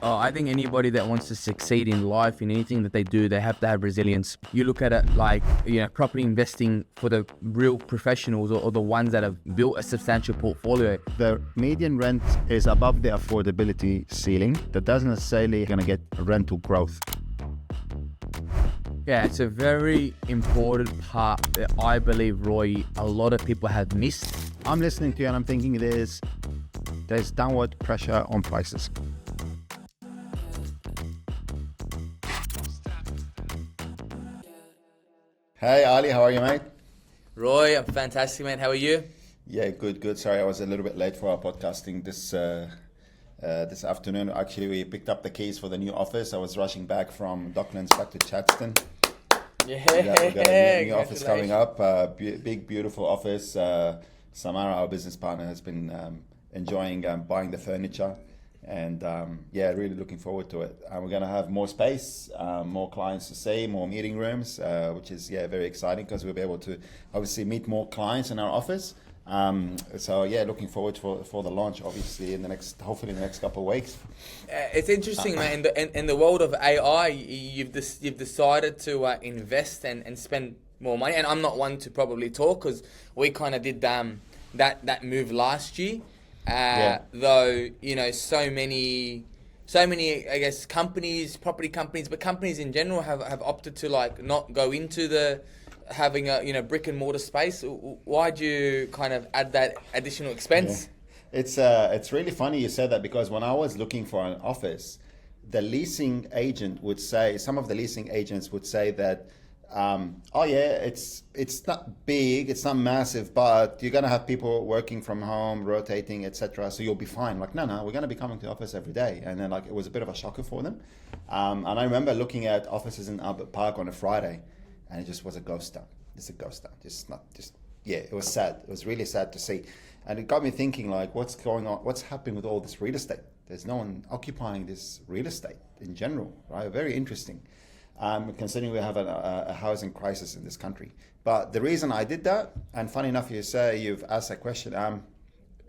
I think anybody that wants to succeed in life, in anything that they do, they have to have resilience. You look at it like, property investing for the real professionals or the ones that have built a substantial portfolio. The median rent is above the affordability ceiling. That doesn't necessarily going to get rental growth. Yeah, it's a very important part that I believe, Roy, a lot of people have missed. I'm listening to you and I'm thinking there's downward pressure on prices. Hey Ali, how are you, mate? Roy, I'm fantastic, man. How are you? Yeah, good. Sorry, I was a little bit late for our podcasting this afternoon. Actually, we picked up the keys for the new office. I was rushing back from Docklands back to Chadstone. Yeah, We got a new office coming up. Big, beautiful office. Samara, our business partner, has been enjoying buying the furniture. And really looking forward to it. We're going to have more space, more clients to see, more meeting rooms, which is very exciting because we'll be able to obviously meet more clients in our office. Looking forward for the launch, obviously hopefully in the next couple of weeks. it's interesting, man. In the world of AI, you've decided to invest and spend more money. And I'm not one to probably talk because we kind of did that move last year. Though so many I guess companies, property companies, but companies in general have opted to not go into having a brick and mortar space. Why'd you kind of add that additional expense? It's really funny you said that, because when I was looking for an office, the leasing agent would say, some of the leasing agents would say that it's not big, it's not massive, but you're gonna have people working from home, rotating, etc. So you'll be fine. Like, no, we're gonna be coming to the office every day. And then it was a bit of a shocker for them. And I remember looking at offices in Albert Park on a Friday, and it just was a ghost town. It was sad. It was really sad to see. And it got me thinking, what's going on? What's happening with all this real estate? There's no one occupying this real estate in general, right? Very interesting. Considering we have a housing crisis in this country. But the reason I did that, and funny enough, you've asked that question,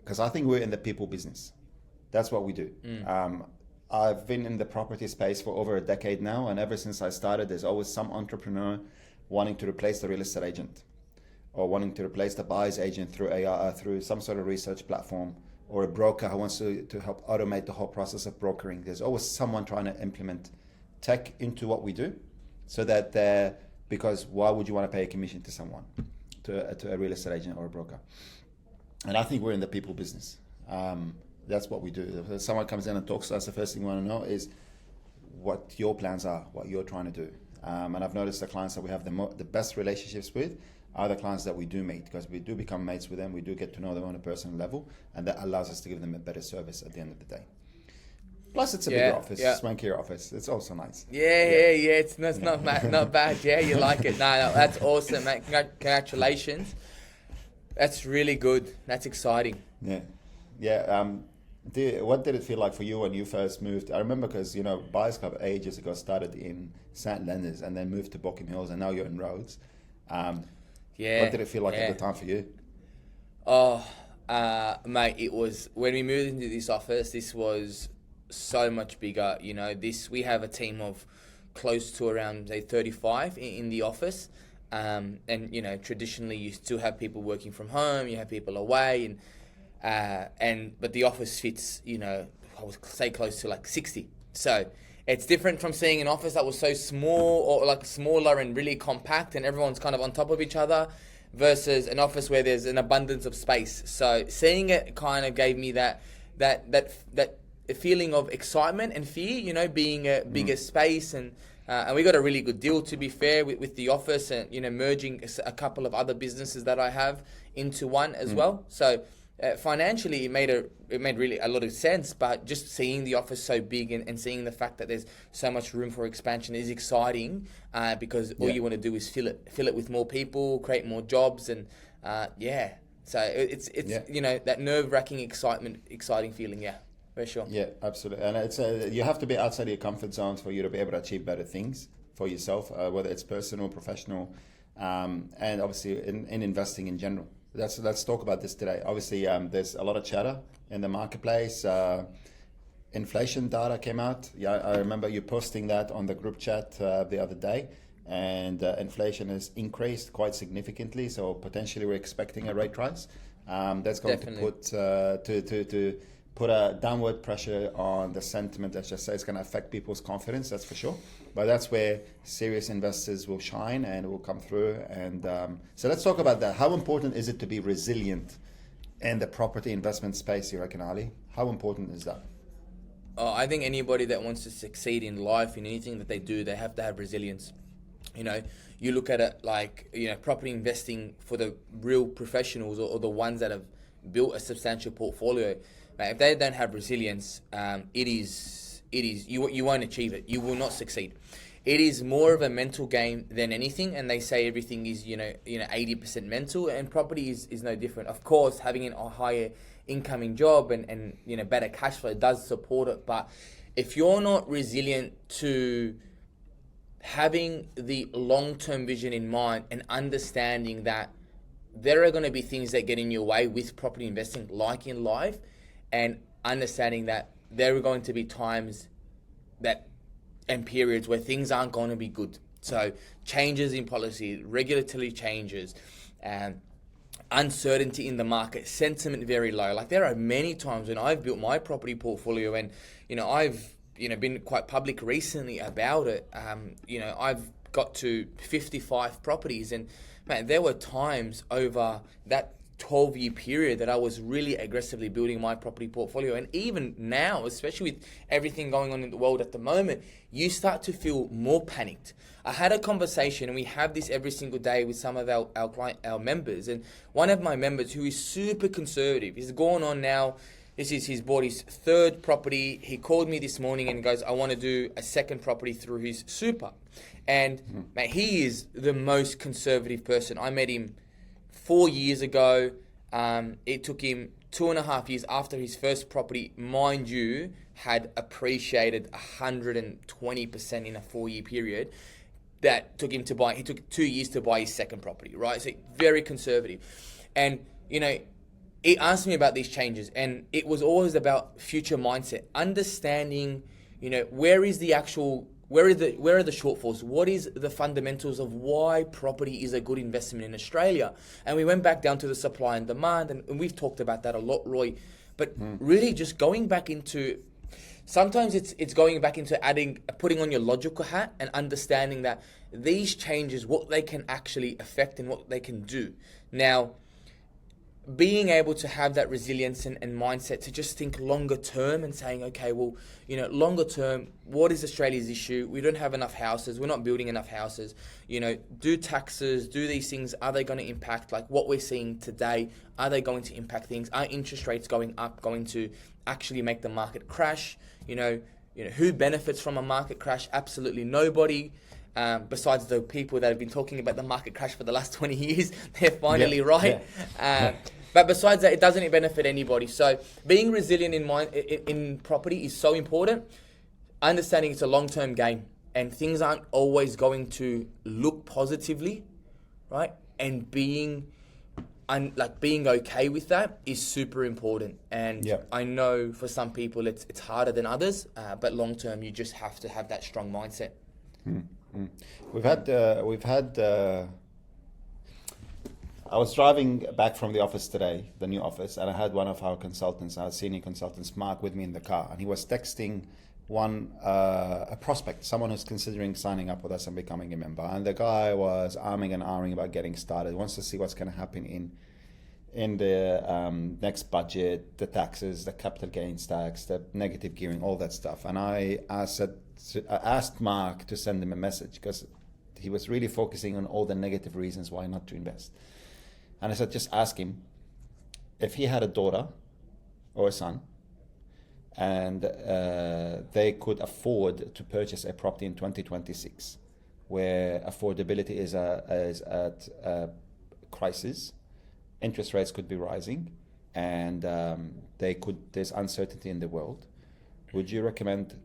because I think we're in the people business. That's what we do. I've been in the property space for over a decade now, and ever since I started, there's always some entrepreneur wanting to replace the real estate agent, or wanting to replace the buyer's agent through AI, through some sort of research platform, or a broker who wants to help automate the whole process of brokering. There's always someone trying to implement tech into what we do, so that because why would you want to pay a commission to someone, to a real estate agent or a broker? And I think we're in the people business. That's what we do. If someone comes in and talks to us, the first thing we want to know is what your plans are, what you're trying to do. And I've noticed the clients that we have the best relationships with are the clients that we do meet, because we do become mates with them. We do get to know them on a personal level, and that allows us to give them a better service at the end of the day. Plus, it's a bigger office, swankier office. It's also nice. It's not bad. Yeah, you like it. No, that's awesome, mate. Congratulations. That's really good. That's exciting. What did it feel like for you when you first moved? I remember because, Buyers Club ages ago started in St. Leonard's and then moved to Bockham Hills, and now you're in Rhodes. What did it feel like at the time for you? Mate, it was, when we moved into this office, this was so much bigger. We have a team of close to around, say, 35 in the office. And traditionally you still have people working from home, you have people away, but the office fits, I would say close to 60. So it's different from seeing an office that was so small, or smaller and really compact and everyone's kind of on top of each other, versus an office where there's an abundance of space. So seeing it kind of gave me that feeling of excitement and fear, being a bigger space, and we got a really good deal, to be fair, with the office, and merging a couple of other businesses that I have into one as well. So financially, it made really a lot of sense. But just seeing the office so big and seeing the fact that there's so much room for expansion is exciting, because all you want to do is fill it with more people, create more jobs, and So it's that nerve-wracking exciting feeling. For sure. Yeah, absolutely. And it's you have to be outside your comfort zones for you to be able to achieve better things for yourself, whether it's personal, professional, and obviously in investing in general. Let's talk about this today. Obviously, there's a lot of chatter in the marketplace. inflation data came out. Yeah, I remember you posting that on the group chat the other day. And inflation has increased quite significantly. So potentially we're expecting a rate rise. That's going to put a downward pressure on the sentiment. Let's just say it's going to affect people's confidence, that's for sure. But that's where serious investors will shine and will come through. And so let's talk about that. How important is it to be resilient in the property investment space, you reckon, Ali? How important is that? I think anybody that wants to succeed in life, in anything that they do, they have to have resilience. You know, you look at it like, you know, property investing for the real professionals or the ones that have built a substantial portfolio. If they don't have resilience, you won't achieve it. You will not succeed. It is more of a mental game than anything, and they say everything is 80% mental, and property is no different. Of course, having a higher incoming job and better cash flow does support it, but if you're not resilient to having the long-term vision in mind and understanding that there are going to be things that get in your way with property investing, like in life, and understanding that there are going to be times and periods where things aren't going to be good. So changes in policy, regulatory changes, uncertainty in the market, sentiment very low. Like there are many times when I've built my property portfolio and, I've, been quite public recently about it. I've got to 55 properties and man, there were times over that 12-year period that I was really aggressively building my property portfolio. And even now, especially with everything going on in the world at the moment, you start to feel more panicked. I had a conversation, and we have this every single day with some of our members. And one of my members who is super conservative, he's gone on now, he's bought his third property. He called me this morning and goes, I want to do a second property through his super. And man, he is the most conservative person. I met him 4 years ago. It took him 2.5 years after his first property, mind you, had appreciated 120% in a 4-year period. That took him to buy. He took 2 years to buy his second property, right? So very conservative. And, he asked me about these changes, and it was always about future mindset, understanding, where are the shortfalls? What is the fundamentals of why property is a good investment in Australia? And we went back down to the supply and demand, and we've talked about that a lot, Roy. But really just going back into, sometimes it's going back into putting on your logical hat and understanding that these changes, what they can actually affect and what they can do. Now, being able to have that resilience and mindset to just think longer term and saying, okay, well, longer term, what is Australia's issue? We don't have enough houses. We're not building enough houses. Do taxes, do these things, are they going to impact like what we're seeing today? Are they going to impact things? Are interest rates going up going to actually make the market crash? Who benefits from a market crash? Absolutely nobody. Besides the people that have been talking about the market crash for the last 20 years, they're finally right. Yeah. But besides that, it doesn't benefit anybody. So being resilient in property is so important. Understanding it's a long-term game and things aren't always going to look positively, right? And being okay with that is super important. And I know for some people it's harder than others, but long-term you just have to have that strong mindset. We've had. I was driving back from the office today, the new office, and I had one of our consultants, our senior consultants, Mark, with me in the car, and he was texting a prospect, someone who's considering signing up with us and becoming a member, and the guy was arming and ahhing about getting started. He wants to see what's going to happen in the next budget, the taxes, the capital gains tax, the negative gearing, all that stuff. And I asked Mark to send him a message because he was really focusing on all the negative reasons why not to invest. And I said, just ask him if he had a daughter or a son and they could afford to purchase a property in 2026 where affordability is at a crisis, interest rates could be rising, and there's uncertainty in the world. Would you recommend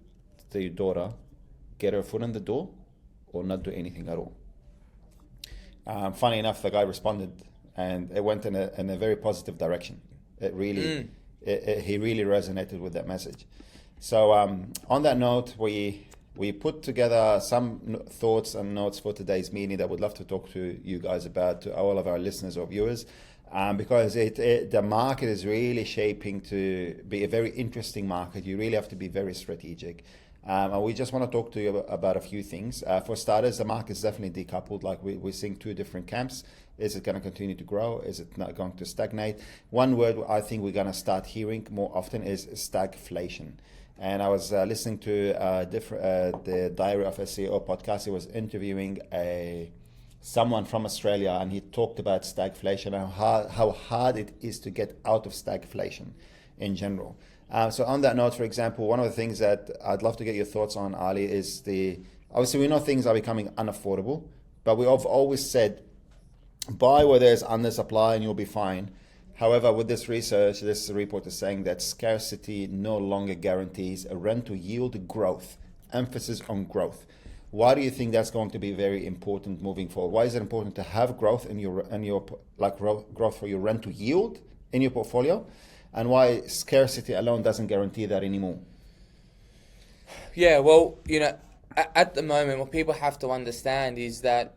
your daughter get her foot in the door or not do anything at all? Funny enough, the guy responded, and it went in a very positive direction. It really, he really resonated with that message. So on that note, we put together some thoughts and notes for today's meeting that we'd love to talk to you guys about, to all of our listeners or viewers, because the market is really shaping to be a very interesting market. You really have to be very strategic. And we just want to talk to you about a few things. For starters, the market is definitely decoupled. Like we're seeing two different camps. Is it going to continue to grow? Is it not going to stagnate? One word I think we're going to start hearing more often is stagflation. And I was listening to the Diary of a CEO podcast. He was interviewing someone from Australia, and he talked about stagflation and how hard it is to get out of stagflation in general. So on that note, for example, one of the things that I'd love to get your thoughts on, Ali, is obviously we know things are becoming unaffordable, but we have always said, buy where there's undersupply and you'll be fine. However, with this research, this report is saying that scarcity no longer guarantees a rental yield growth, emphasis on growth. Why do you think that's going to be very important moving forward? Why is it important to have growth in your growth for your rental yield in your portfolio? And why scarcity alone doesn't guarantee that anymore? Yeah, well, at the moment, what people have to understand is that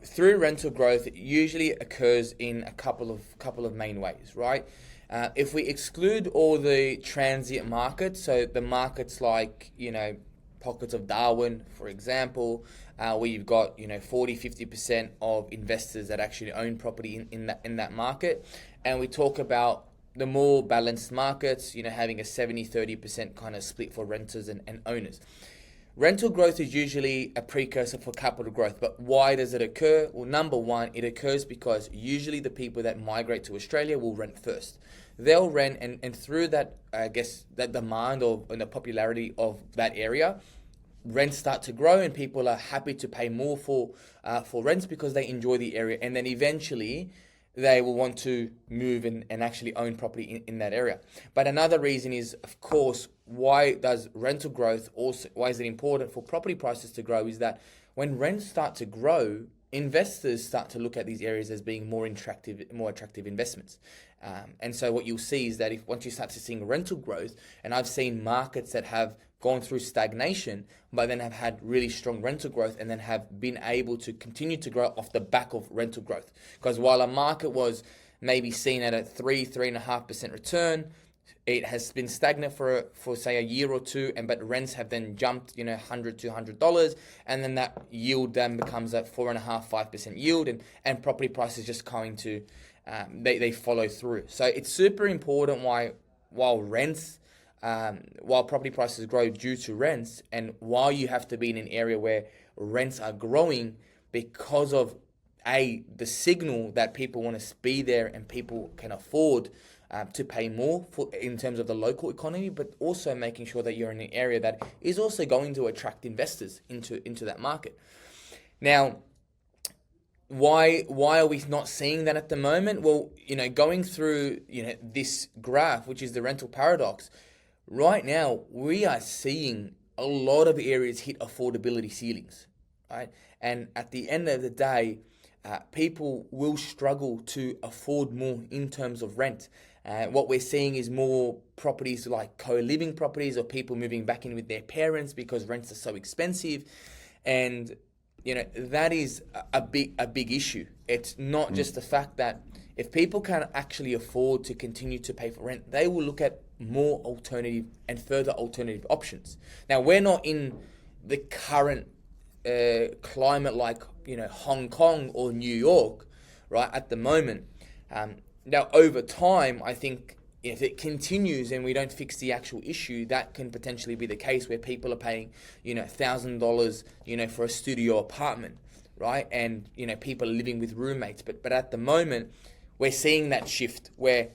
through rental growth, it usually occurs in a couple of main ways, right? If we exclude all the transient markets, so the markets like, pockets of Darwin, for example, where you've got 40-50% of investors that actually own property in that market, and we talk about the more balanced markets, having a 70-30% kind of split for renters and owners. Rental growth is usually a precursor for capital growth, but why does it occur? Well, number one, it occurs because usually the people that migrate to Australia will rent first. They'll rent, and through that, I guess, that demand and the popularity of that area, rents start to grow, and people are happy to pay more for rents because they enjoy the area, and then eventually they will want to move and actually own property in that area. But another reason is, of course, why does rental growth also, why is it important for property prices to grow, is that when rents start to grow, investors start to look at these areas as being more attractive investments. And so what you'll see is that once you start to seeing rental growth, and I've seen markets that have gone through stagnation, but then have had really strong rental growth and then have been able to continue to grow off the back of rental growth. Because while a market was maybe seen at a 3.5% return, it has been stagnant for say a year or two, but rents have then jumped, $100, $200, and then that yield then becomes a 4.5-5% yield, and property prices just going to they follow through. So it's super important while property prices grow due to rents, and while you have to be in an area where rents are growing because of the signal that people want to be there and people can afford to pay more in terms of the local economy, but also making sure that you're in an area that is also going to attract investors into that market. Now, why are we not seeing that at the moment? Well, going through this graph, which is the rental paradox, right now we are seeing a lot of areas hit affordability ceilings, right? And at the end of the day, people will struggle to afford more in terms of rent. What we're seeing is more properties like co-living properties, or people moving back in with their parents because rents are so expensive, and that is a big issue. It's not just the fact that if people can't actually afford to continue to pay for rent, they will look at more alternative and further alternative options. Now, we're not in the current climate like Hong Kong or New York, right, at the moment. Now, over time, I think if it continues and we don't fix the actual issue, that can potentially be the case where people are paying, $1,000, for a studio apartment, right? And, people are living with roommates. But at the moment, we're seeing that shift where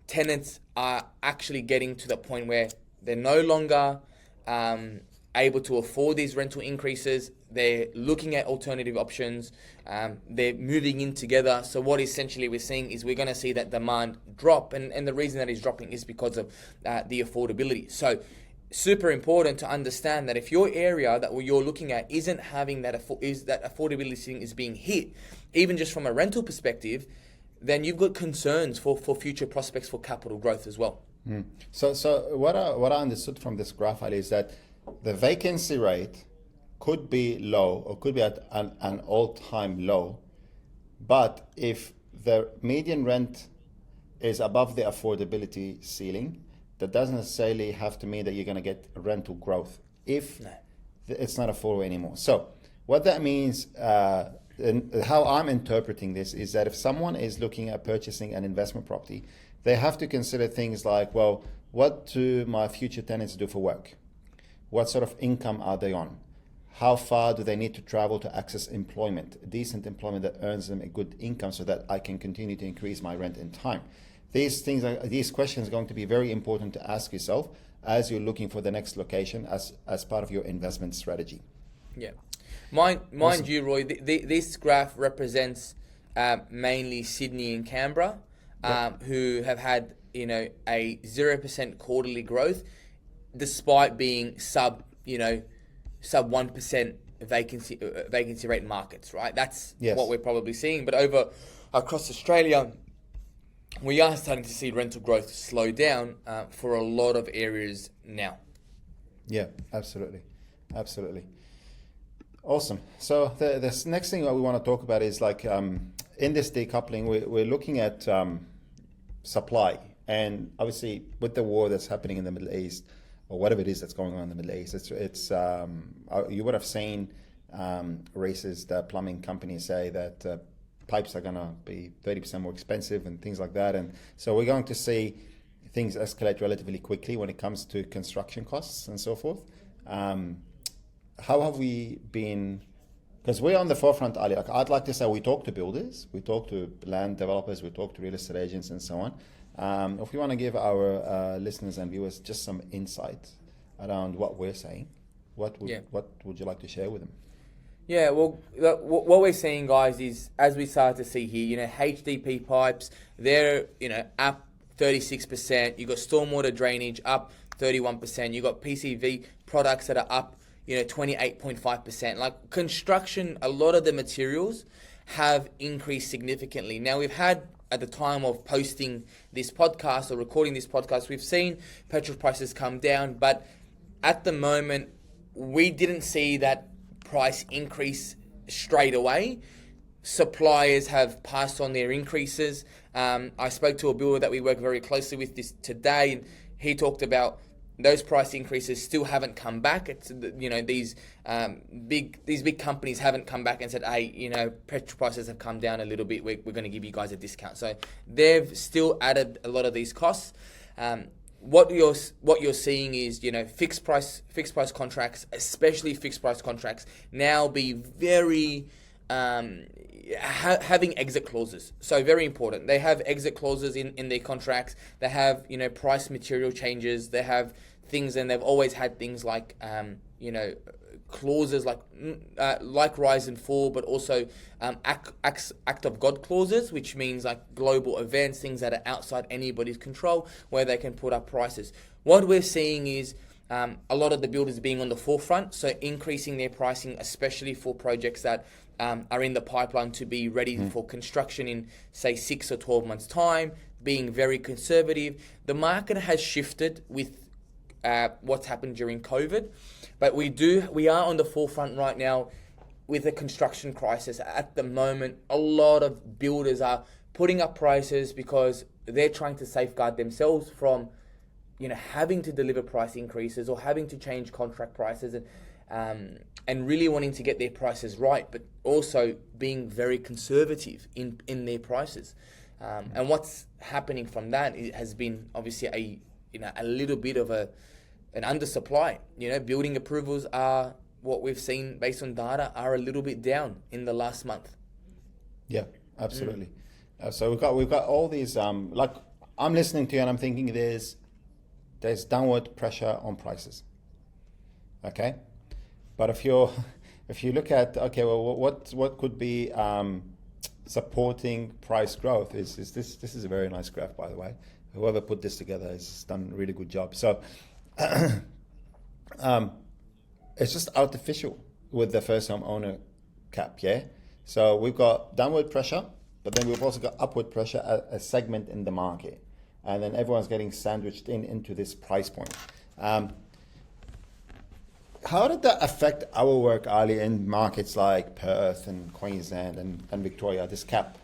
tenants are actually getting to the point where they're no longer able to afford these rental increases. They're looking at alternative options. They're moving in together. So what essentially we're seeing is we're going to see that demand drop. And the reason that it's dropping is because of the affordability. So super important to understand that if your area that you're looking at isn't having that affordability thing is being hit, even just from a rental perspective, then you've got concerns for future prospects for capital growth as well. So what I understood from this graph, Ali, is that the vacancy rate could be low or could be at an all-time low, but if the median rent is above the affordability ceiling, that doesn't necessarily have to mean that you're going to get rental growth if it's not affordable anymore. So what that means, and how I'm interpreting this, is that if someone is looking at purchasing an investment property, they have to consider things like, well, what do my future tenants do for work? What sort of income are they on? How far do they need to travel to access employment, decent employment that earns them a good income so that I can continue to increase my rent in time? These questions are going to be very important to ask yourself as you're looking for the next location as part of your investment strategy. Yeah. Mind you, Roy, this graph represents mainly Sydney and Canberra, who have had a 0% quarterly growth, despite being sub 1% vacancy rate markets, right? That's what we're probably seeing. But across Australia, we are starting to see rental growth slow down for a lot of areas now. Yeah, absolutely. Awesome. So this next thing that we want to talk about is like in this decoupling, we're looking at supply, and obviously with the war that's happening in the Middle East, or whatever it is that's going on in the Middle East, it's you would have seen racist plumbing companies say that pipes are going to be 30% more expensive and things like that, and so we're going to see things escalate relatively quickly when it comes to construction costs and so forth. How have we been? Because we're on the forefront, Ali. Like, I'd like to say we talk to builders, we talk to land developers, we talk to real estate agents, and so on. If we want to give our listeners and viewers just some insight around what we're saying, what would you like to share with them? Yeah, well, what we're seeing, guys, is as we start to see here, HDP pipes, they're up 36%. You got stormwater drainage up 31%. You got PCV products that are up 28.5%. Like construction, a lot of the materials have increased significantly. Now we've had, at the time of posting this podcast or recording this podcast, we've seen petrol prices come down, but at the moment, we didn't see that price increase straight away. Suppliers have passed on their increases. I spoke to a builder that we work very closely with this today, and he talked about those price increases still haven't come back. It's these big companies haven't come back and said, hey, petrol prices have come down a little bit. We're going to give you guys a discount. So they've still added a lot of these costs. What you're seeing is fixed price contracts, especially fixed price contracts, now be very having exit clauses. So very important. They have exit clauses in their contracts. They have price material changes. They have things, and they've always had things like clauses like rise and fall, but also act of God clauses, which means like global events, things that are outside anybody's control, where they can put up prices. What we're seeing is a lot of the builders being on the forefront, so increasing their pricing, especially for projects that are in the pipeline to be ready for construction in, say, 6 or 12 months' time, being very conservative. The market has shifted with what's happened during COVID, but we are on the forefront right now with the construction crisis. At the moment, a lot of builders are putting up prices because they're trying to safeguard themselves from having to deliver price increases or having to change contract prices, and really wanting to get their prices right, but also being very conservative in their prices. And what's happening from that has been obviously a little bit of an undersupply. Building approvals are, what we've seen based on data, are a little bit down in the last month. Yeah, absolutely. So we've got all these like, I'm listening to you and I'm thinking there's downward pressure on prices. Okay, but if you look at what could be supporting price growth is this is a very nice graph, by the way. Whoever put this together has done a really good job. So it's just artificial with the first home owner cap, yeah? So we've got downward pressure, but then we've also got upward pressure, a segment in the market. and then everyone's getting sandwiched into this price point. How did that affect our work, Ali, in markets like Perth and Queensland and Victoria, this cap?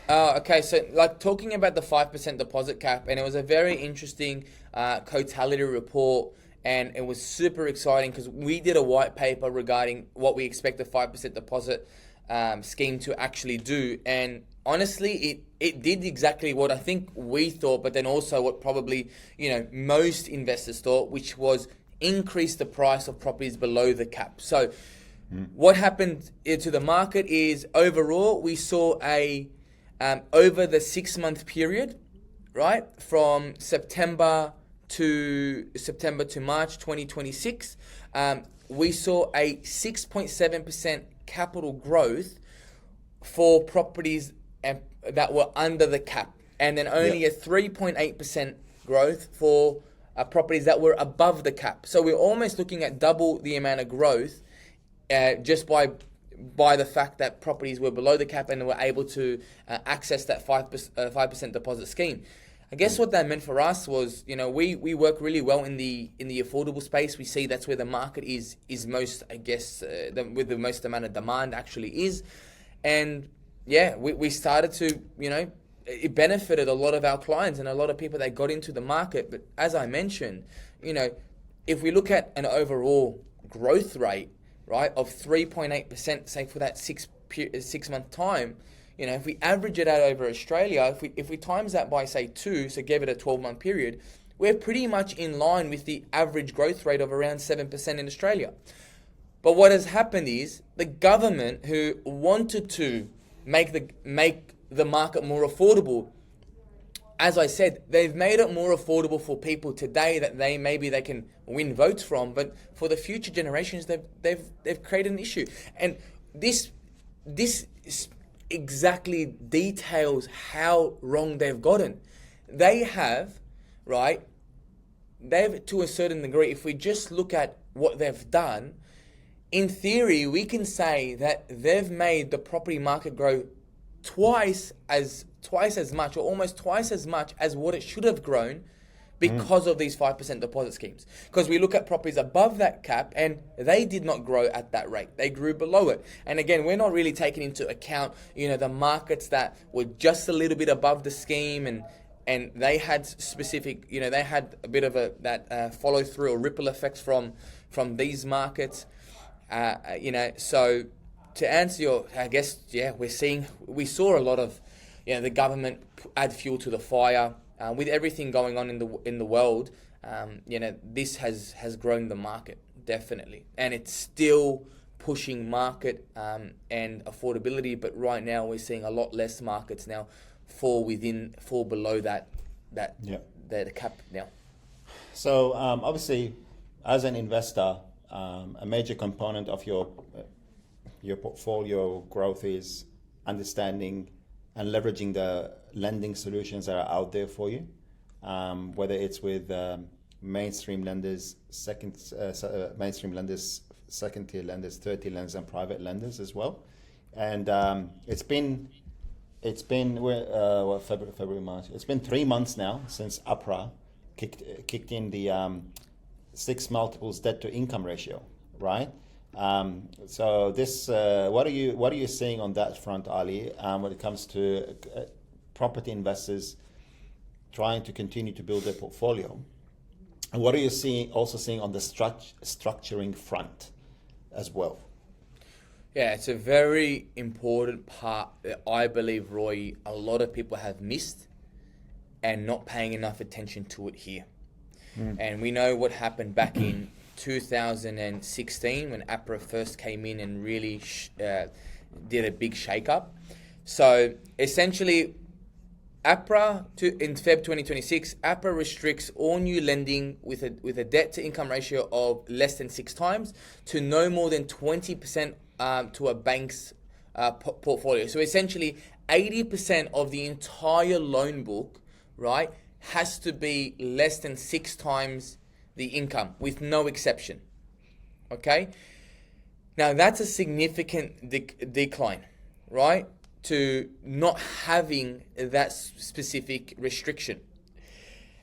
Okay, so like talking about the 5% deposit cap, and it was a very interesting totality report, and it was super exciting because we did a white paper regarding what we expect the 5% deposit scheme to actually do, and honestly, it did exactly what I think we thought, but then also what probably most investors thought, which was increase the price of properties below the cap. So what happened to the market is overall we saw a over the 6-month period, right, from September to March 2026, we saw a 6.7% capital growth for properties that were under the cap, and then only a 3.8% growth for properties that were above the cap. So we're almost looking at double the amount of growth just by the fact that properties were below the cap and were able to access that 5% deposit scheme. I guess what that meant for us was, we work really well in the affordable space. We see that's where the market is most, I guess, with the most amount of demand actually is. And yeah, we started to, it benefited a lot of our clients and a lot of people that got into the market. But as I mentioned, if we look at an overall growth rate, right, of 3.8%, say for that 6-month time, if we average it out over Australia, if we times that by say 2, so give it a 12-month period, we're pretty much in line with the average growth rate of around 7% in Australia. But what has happened is the government, who wanted to make the market more affordable, as I said, they've made it more affordable for people today that they can win votes from, but for the future generations, they've created an issue. And this exactly details how wrong they've gotten. They've to a certain degree, if we just look at what they've done, in theory, we can say that they've made the property market grow twice as much, or almost twice as much as what it should have grown, because of these 5% deposit schemes. Because we look at properties above that cap and they did not grow at that rate. They grew below it. And again, we're not really taking into account, the markets that were just a little bit above the scheme and they had specific, they had a bit of that follow through or ripple effects from these markets. So to answer your, I guess, we saw a lot of, the government add fuel to the fire. With everything going on in the world, this has grown the market, definitely. And it's still pushing market and affordability, but right now we're seeing a lot less markets now fall below that cap now. So obviously, as an investor, a major component of your portfolio growth is understanding and leveraging the lending solutions that are out there for you, whether it's with mainstream lenders, mainstream lenders, second-tier lenders, third-tier lenders, and private lenders as well. And it's been February, March. It's been 3 months now since APRA kicked in the 6 multiples debt to income ratio, right? So this, what are you seeing on that front, Ali, when it comes to property investors trying to continue to build their portfolio? And what are you also seeing on the structuring front as well? Yeah, it's a very important part that I believe, Roy, a lot of people have missed and not paying enough attention to it here. And we know what happened back in 2016 when APRA first came in and really did a big shake-up. So essentially, APRA, in Feb 2026, APRA restricts all new lending with a debt-to-income ratio of less than 6 times to no more than 20% to a bank's portfolio. So essentially, 80% of the entire loan book, right, has to be less than 6 times the income, with no exception. Okay? Now, that's a significant decline, right? to not having that specific restriction.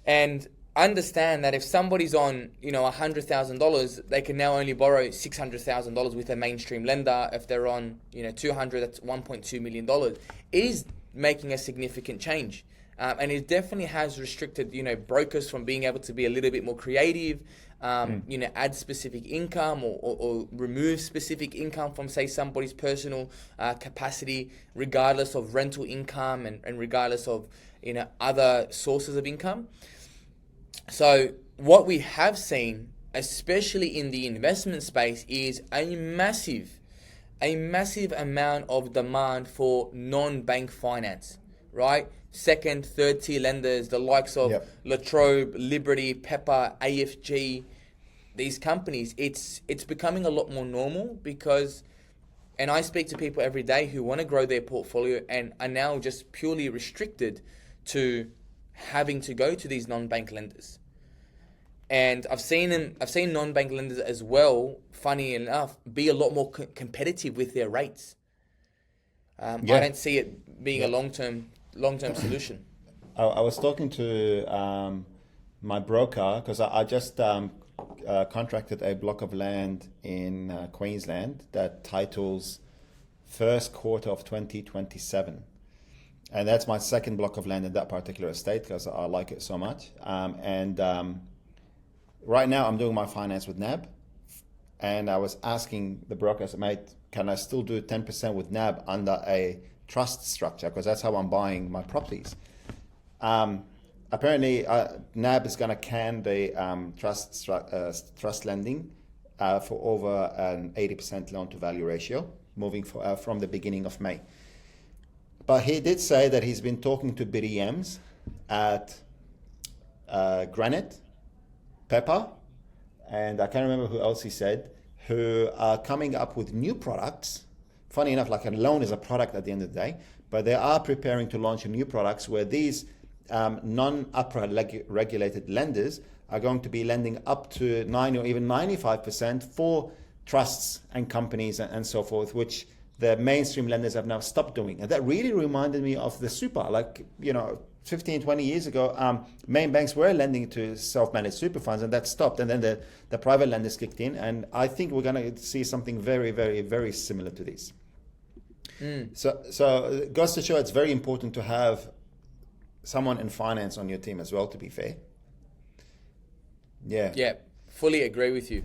And understand that if somebody's on, $100,000, they can now only borrow $600,000 with a mainstream lender. If they're on, $200,000, that's $1.2 million. It is making a significant change. And it definitely has restricted, brokers from being able to be a little bit more creative, add specific income or remove specific income from, say, somebody's personal capacity, regardless of rental income and regardless of, other sources of income. So what we have seen, especially in the investment space, is a massive amount of demand for non-bank finance, right? Second, third tier lenders, the likes of Latrobe, Liberty, Pepper, AFG, these companies. It's becoming a lot more normal because, and I speak to people every day who want to grow their portfolio and are now just purely restricted to having to go to these non-bank lenders. And I've seen non-bank lenders as well, funny enough, be a lot more competitive with their rates. I don't see it being a long-term solution. I was talking to my broker because I just contracted a block of land in Queensland that titles first quarter of 2027. And that's my second block of land in that particular estate because I like it so much. Right now I'm doing my finance with NAB. And I was asking the broker, I said, mate, can I still do 10% with NAB under a trust structure? Because that's how I'm buying my properties. Apparently, NAB is going to can the trust lending for over an 80% loan to value ratio, moving from the beginning of May. But he did say that he's been talking to BDMs at Granite, Pepper, and I can't remember who else he said, who are coming up with new products. Funny enough, like a loan is a product at the end of the day, but they are preparing to launch new products where these non-APRA regulated lenders are going to be lending up to 90 or even 95% for trusts and companies and so forth, which the mainstream lenders have now stopped doing. And that really reminded me of the super, 15, 20 years ago, main banks were lending to self-managed super funds, and that stopped. And then the private lenders kicked in. And I think we're going to see something very, very, very similar to this. So it goes to show it's very important to have someone in finance on your team as well, to be fair. Yeah, fully agree with you.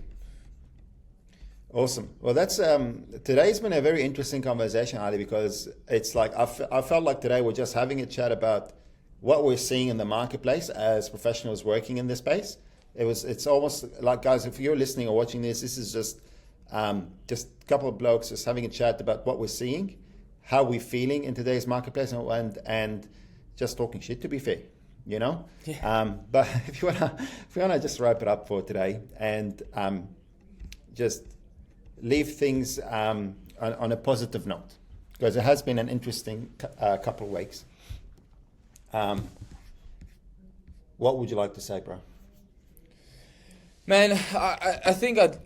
Awesome. Well, that's today's been a very interesting conversation, Ali, because it's like I felt like today we're just having a chat about what we're seeing in the marketplace as professionals working in this space. It's almost like, guys, if you're listening or watching this is just a couple of blokes just having a chat about what we're seeing, how we're feeling in today's marketplace, and just talking shit, to be fair, Yeah. But if you wanna just wrap it up for today and just leave things on a positive note, because it has been an interesting couple of weeks. What would you like to say, bro? Man, I think I'd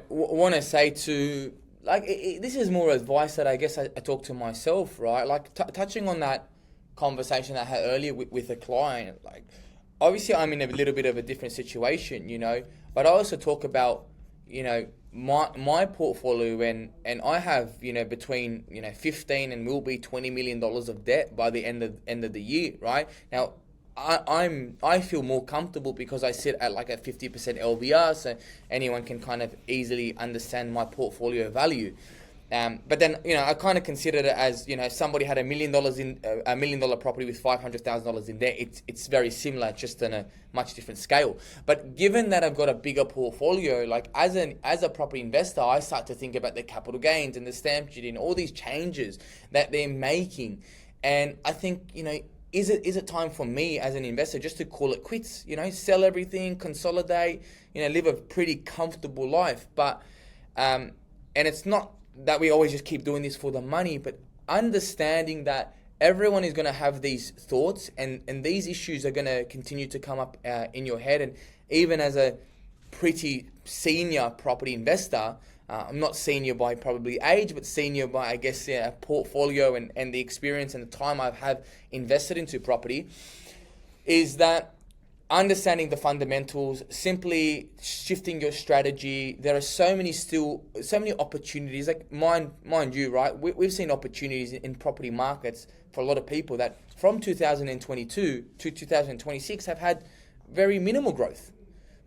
want to say to this is more advice that I guess I talk to myself, right? Like touching on that conversation I had earlier with a client. Like, obviously I'm in a little bit of a different situation, but I also talk about my portfolio and I have between 15 and will be $20 million of debt by the end of the year, right? Now I feel more comfortable because I sit at like a 50% LVR, so anyone can kind of easily understand my portfolio value. But then I kind of considered it as if somebody had $1 million in $1 million property with $500,000 in debt, it's very similar, just on a much different scale. But given that I've got a bigger portfolio, like as a property investor, I start to think about the capital gains and the stamp duty and all these changes that they're making, and I think is it time for me as an investor just to call it quits? Sell everything, consolidate, live a pretty comfortable life, but and it's not that we always just keep doing this for the money, but understanding that everyone is going to have these thoughts and these issues are going to continue to come up in your head. And even as a pretty senior property investor, I'm not senior by probably age, but senior by, I guess, portfolio and the experience and the time I have invested into property, is that understanding the fundamentals, simply shifting your strategy. There are so many opportunities. Like mind you, right? We've seen opportunities in property markets for a lot of people that from 2022 to 2026 have had very minimal growth,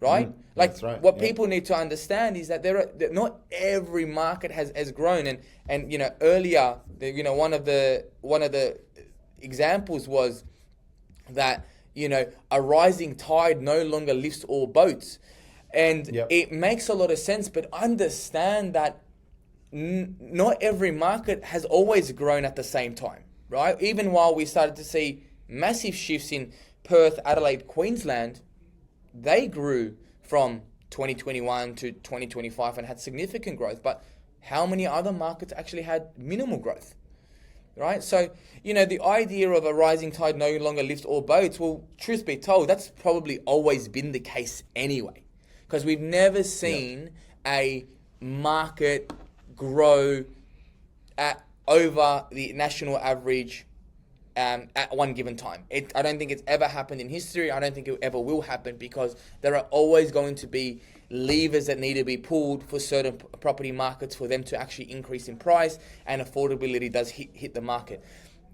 right? That's right. What people need to understand is that that not every market has grown. And earlier, one of the examples was that a rising tide no longer lifts all boats. And it makes a lot of sense, but understand that not every market has always grown at the same time, right? Even while we started to see massive shifts in Perth, Adelaide, Queensland, they grew from 2021 to 2025 and had significant growth. But how many other markets actually had minimal growth? Right? So, the idea of a rising tide no longer lifts all boats, well, truth be told, that's probably always been the case anyway. Because we've never seen a market grow at over the national average at one given time. I don't think it's ever happened in history. I don't think it ever will happen, because there are always going to be levers that need to be pulled for certain property markets for them to actually increase in price, and affordability does hit the market.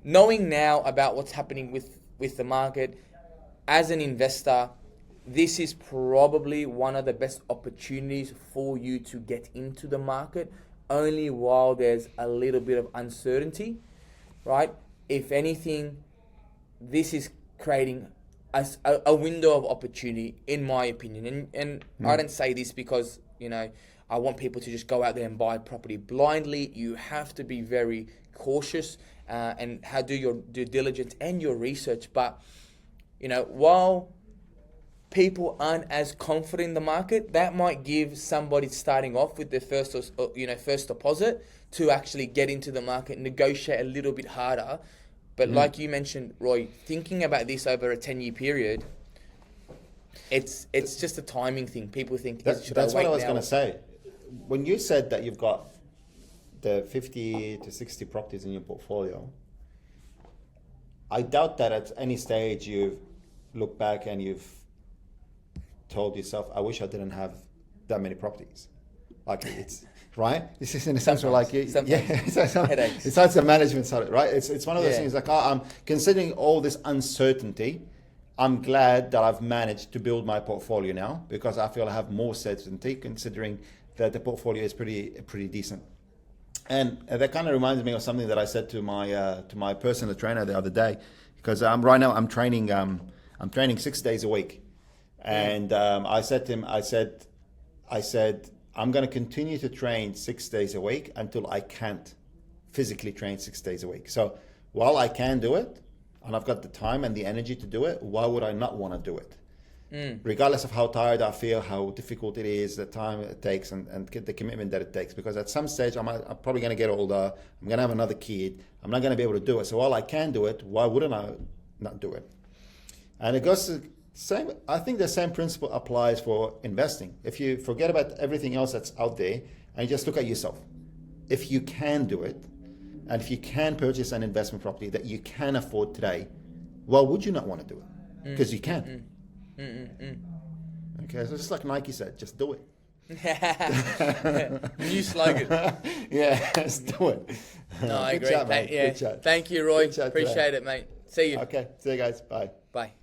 Knowing now about what's happening with the market, as an investor, this is probably one of the best opportunities for you to get into the market, only while there's a little bit of uncertainty, right? If anything, this is creating a window of opportunity, in my opinion. And I don't say this because, I want people to just go out there and buy property blindly. You have to be very cautious and do your due diligence and your research. But, while people aren't as confident in the market, that might give somebody starting off with their first deposit to actually get into the market, negotiate a little bit harder. But like you mentioned, Roy, thinking about this over a 10-year period, it's just a timing thing. People think, that's what I was going to say. When you said that you've got the 50 to 60 properties in your portfolio, I doubt that at any stage you've looked back and you've told yourself, I wish I didn't have that many properties. Like, it's right. This is in a sense where headaches. Besides the management side, right? It's one of those things like, I'm considering all this uncertainty. I'm glad that I've managed to build my portfolio now, because I feel I have more certainty, considering that the portfolio is pretty decent. And that kind of reminds me of something that I said to my personal trainer the other day, because right now I'm training 6 days a week, and I said to him, I said, I'm going to continue to train 6 days a week until I can't physically train 6 days a week. So while I can do it, and I've got the time and the energy to do it, why would I not want to do it? Regardless of how tired I feel, how difficult it is, the time it takes, and the commitment that it takes. Because at some stage, I'm probably going to get older, I'm going to have another kid, I'm not going to be able to do it. So while I can do it, why wouldn't I not do it? And it goes to same. I think the same principle applies for investing. If you forget about everything else that's out there and you just look at yourself, if you can do it, and if you can purchase an investment property that you can afford today, why would you not want to do it? Because you can. Okay, so just like Nike said, just do it. New slogan. Yeah, just do it. No, I agree. Chat, mate. Good chat. Thank you, Roy. Good chat Appreciate today. it, mate. See you. Okay, see you guys. Bye. Bye.